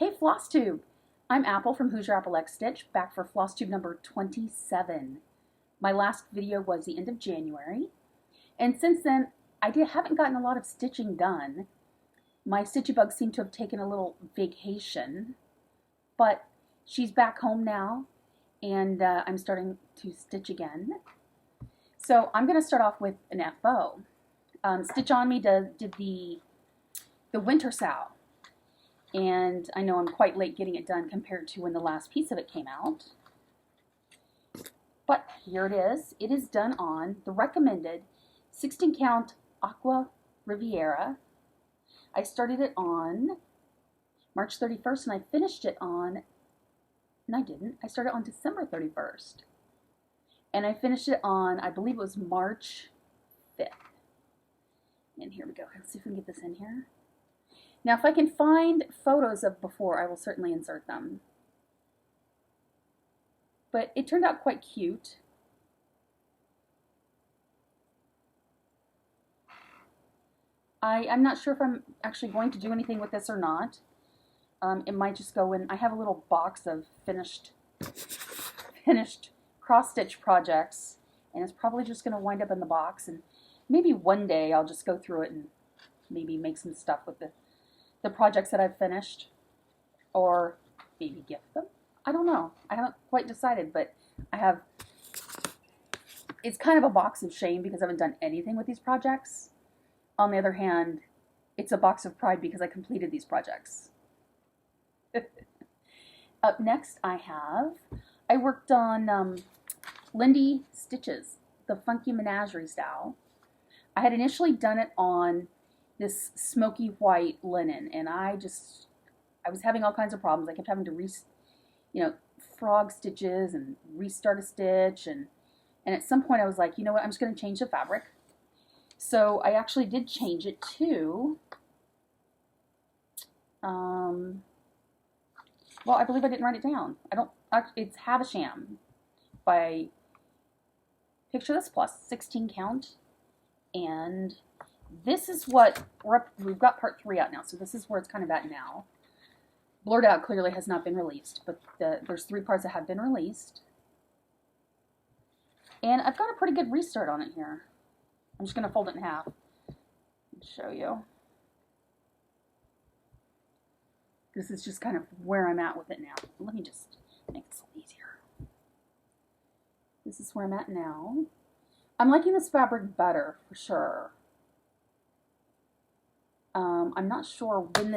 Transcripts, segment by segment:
Hey FlossTube! I'm Apple from Who's Your Apple X Stitch, back for FlossTube number 27. My last video was the end of January, and since then haven't gotten a lot of stitching done. My stitchy bug seemed to have taken a little vacation, but she's back home now, and I'm starting to stitch again. So I'm going to start off with an FO. Stitchonomy did the winter sow. And I know I'm quite late getting it done compared to when the last piece of it came out. But here it is. It is done on the recommended 16 count Aqua Riviera. I started it on March 31st and I finished it on, no I didn't, I started on December 31st. And I finished it on, I believe it was March 5th. And here we go. Let's see if we can get this in here. Now, if I can find photos of before, I will certainly insert them. But it turned out quite cute. I'm not sure if I'm actually going to do anything with this or not. It might just go in. I have a little box of finished cross-stitch projects, and it's probably just going to wind up in the box. And maybe one day I'll just go through it and maybe make some stuff with the projects that I've finished, or maybe gift them. I don't know. I haven't quite decided, but it's kind of a box of shame because I haven't done anything with these projects. On the other hand, it's a box of pride because I completed these projects. Up next I worked on Lindy Stitches, the funky Menagerie style. I had initially done it on this smoky white linen, and I was having all kinds of problems. I kept having to frog stitches and restart a stitch, and at some point I was like, you know what, I'm just going to change the fabric. So I actually did change it to well, I believe I didn't write it down. It's Havisham by Picture This Plus 16 count, and this is what we've got part 3 out now, so this is where it's kind of at now. Blurred Out clearly has not been released, but there's 3 parts that have been released. And I've got a pretty good restart on it here. I'm just going to fold it in half and show you. This is just kind of where I'm at with it now. Let me just make this a little easier. This is where I'm at now. I'm liking this fabric better, for sure. I'm not sure when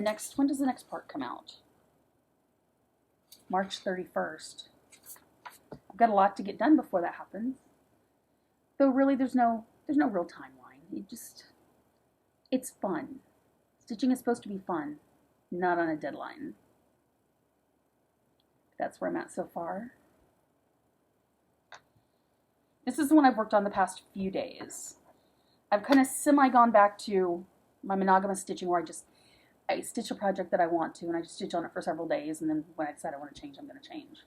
does the next part come out? March 31st. I've got a lot to get done before that happens. Though really there's no real timeline. It's fun. Stitching is supposed to be fun, not on a deadline. That's where I'm at so far. This is the one I've worked on the past few days. I've kind of semi-gone back to my monogamous stitching where I stitch a project that I want to and I just stitch on it for several days, and then when I decide I want to change, I'm going to change.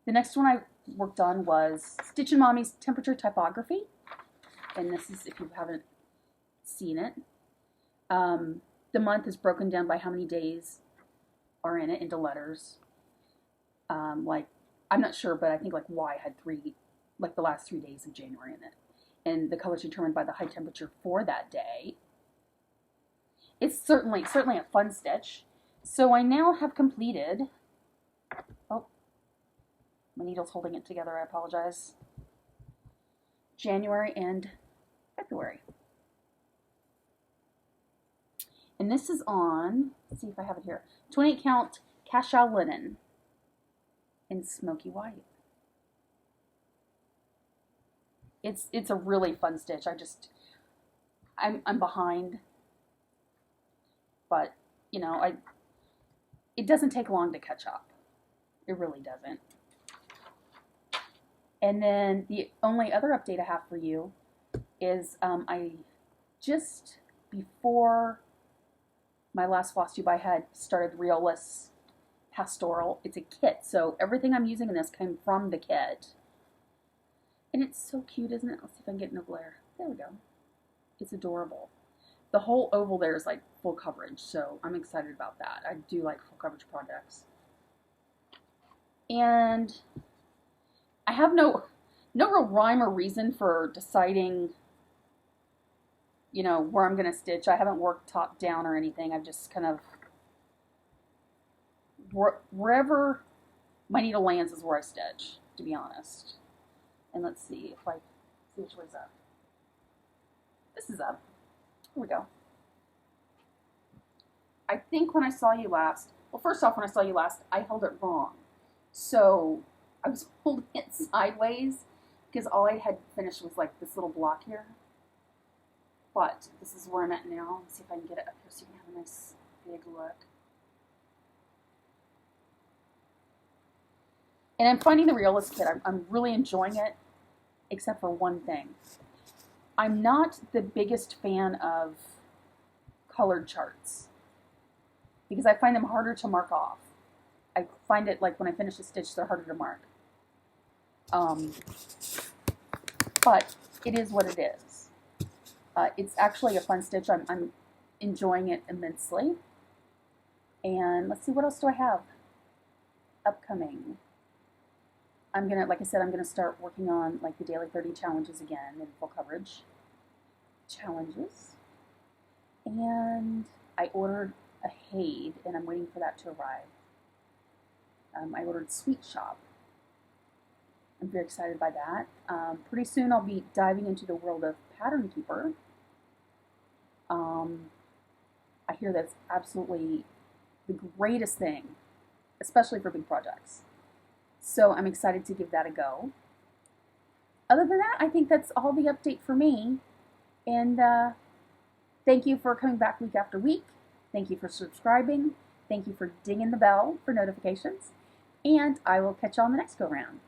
The next one I worked on was Stitchin Mommy's Temperature Typography, and this is, if you haven't seen it, the month is broken down by how many days are in it into letters. Like, I'm not sure, but I think like Y had the last 3 days of January in it, and the colors determined by the high temperature for that day. It's certainly a fun stitch. So I now have completed, oh, my needle's holding it together, I apologize, January and February. And this is on, let's see if I have it here, 28 count cashel linen in smoky white. It's a really fun stitch. I'm behind. But, you know, it doesn't take long to catch up. It really doesn't. And then the only other update I have for you is I just before my last FlossTube I had started Riolis Pastoral. It's a kit, so everything I'm using in this came from the kit. And it's so cute, isn't it? Let's see if I can get no glare. There we go. It's adorable. The whole oval there is like full coverage, so I'm excited about that. I do like full coverage projects. And I have no real rhyme or reason for deciding, you know, where I'm going to stitch. I haven't worked top down or anything. I've just kind of, wherever my needle lands is where I stitch, to be honest. And let's see if I see which way's up. This is up. Here we go. I think when I saw you last, well, first off, when I saw you last, I held it wrong. So I was holding it sideways because all I had finished was like this little block here. But this is where I'm at now. Let's see if I can get it up here so you can have a nice big look. And I'm finding the Riolis kit. I'm really enjoying it, except for one thing. I'm not the biggest fan of colored charts because I find them harder to mark off. I find it like when I finish a stitch, they're harder to mark. But it is what it is. It's actually a fun stitch. I'm enjoying it immensely. And let's see, what else do I have upcoming? I'm gonna, like I said, I'm gonna start working on like the daily 30 challenges again in full coverage challenges. And I ordered a Haid, and I'm waiting for that to arrive. I ordered Sweet Shop. I'm very excited by that. Pretty soon I'll be diving into the world of Pattern Keeper. I hear that's absolutely the greatest thing, especially for big projects. So I'm excited to give that a go. Other than that, I think that's all the update for me. And thank you for coming back week after week. Thank you for subscribing. Thank you for dinging the bell for notifications. And I will catch you on the next go round.